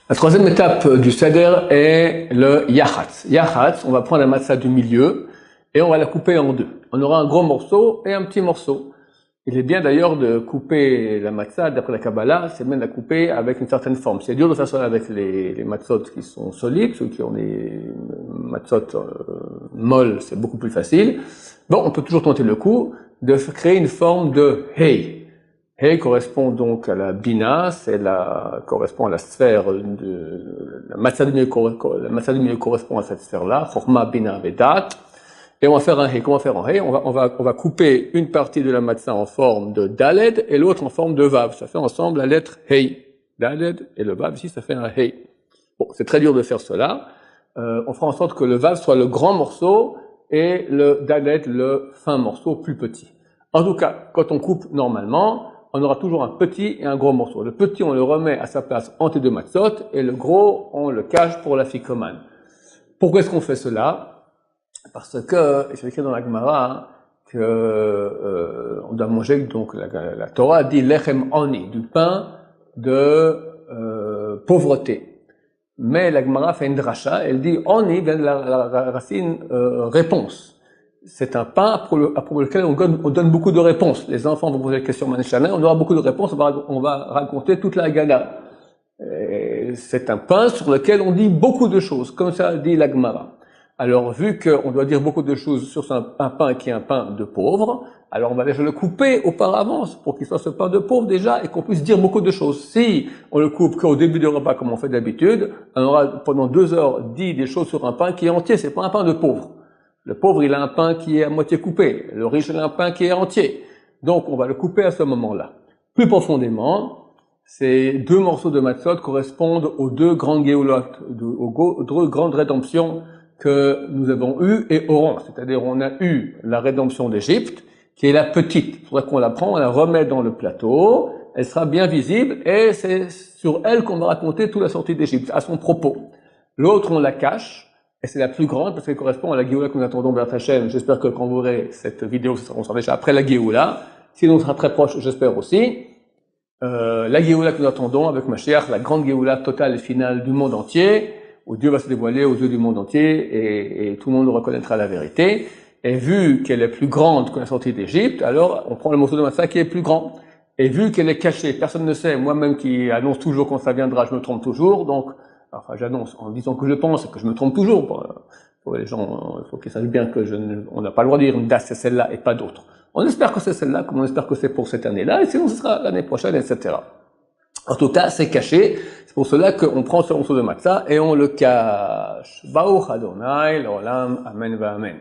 La troisième étape du seder est le yachatz. Yachatz, on va prendre la matzah du milieu et on va la couper en deux. On aura un gros morceau et un petit morceau. Il est bien d'ailleurs de couper la matzah, d'après la Kabbalah, c'est bien de la couper avec une certaine forme. C'est dur de faire ça avec les matzot qui sont solides, ceux qui ont des matzot molles, c'est beaucoup plus facile. Bon, on peut toujours tenter le coup de créer une forme de hey. Hey correspond donc à la bina, correspond à la sphère la matzah du milieu correspond à cette sphère-là, chorma, bina, vedat. Et on va faire un hey. Comment faire un hey? On va couper une partie de la matzah en forme de daled et l'autre en forme de vav. Ça fait ensemble la lettre hey. Daled et le vav ici, ça fait un hey. Bon, c'est très dur de faire cela. On fera en sorte que le vav soit le grand morceau et le daled le fin morceau plus petit. En tout cas, quand on coupe normalement, on aura toujours un petit et un gros morceau. Le petit, on le remet à sa place entre les deux matzot et le gros, on le cache pour la ficomane. Pourquoi est-ce qu'on fait cela? Parce que, et c'est écrit dans la Gemara, on doit manger, donc la Torah dit lechem oni, du pain de pauvreté. Mais la Gemara fait une dracha, elle dit oni vient de la racine réponse. C'est un pain pour lequel on donne beaucoup de réponses. Les enfants vont poser des questions manéchanais, on aura beaucoup de réponses, on va raconter toute la Haggadah. C'est un pain sur lequel on dit beaucoup de choses, comme ça dit la Gemara. Alors, vu qu'on doit dire beaucoup de choses sur un pain qui est un pain de pauvre, alors on va déjà le couper auparavant pour qu'il soit ce pain de pauvre déjà et qu'on puisse dire beaucoup de choses. Si on le coupe qu'au début du repas comme on fait d'habitude, on aura pendant 2 heures dit des choses sur un pain qui est entier, c'est pas un pain de pauvre. Le pauvre, il a un pain qui est à moitié coupé. Le riche, il a un pain qui est entier. Donc, on va le couper à ce moment-là. Plus profondément, ces 2 morceaux de matzot correspondent aux 2 grandes géoulot, aux 2 grandes rédemptions que nous avons eues et aurons. C'est-à-dire, on a eu la rédemption d'Égypte, qui est la petite. Il faudra qu'on la prenne, on la remet dans le plateau, elle sera bien visible, et c'est sur elle qu'on va raconter toute la sortie d'Égypte, à son propos. L'autre, on la cache, et c'est la plus grande parce qu'elle correspond à la Géoula que nous attendons vers Hachem. J'espère que quand vous verrez cette vidéo, on sera déjà après la Géoula. Sinon, on sera très proche, j'espère aussi. La Géoula que nous attendons avec Mashiach, la grande Géoula totale et finale du monde entier, où Dieu va se dévoiler aux yeux du monde entier et tout le monde reconnaîtra la vérité. Et vu qu'elle est plus grande que la sortie d'Égypte, alors on prend le morceau de matzah qui est plus grand. Et vu qu'elle est cachée, personne ne sait, moi-même qui annonce toujours quand ça viendra, je me trompe toujours, donc enfin, j'annonce en disant que je pense et que je me trompe toujours. Pour les gens, il faut qu'ils sachent bien que on n'a pas le droit de dire une date, c'est celle-là et pas d'autre. On espère que c'est celle-là, comme on espère que c'est pour cette année-là, et sinon ce sera l'année prochaine, etc. En tout cas, c'est caché. C'est pour cela qu'on prend ce morceau de matzah et on le cache. Baruch Adonai, l'olam, amen, va amen.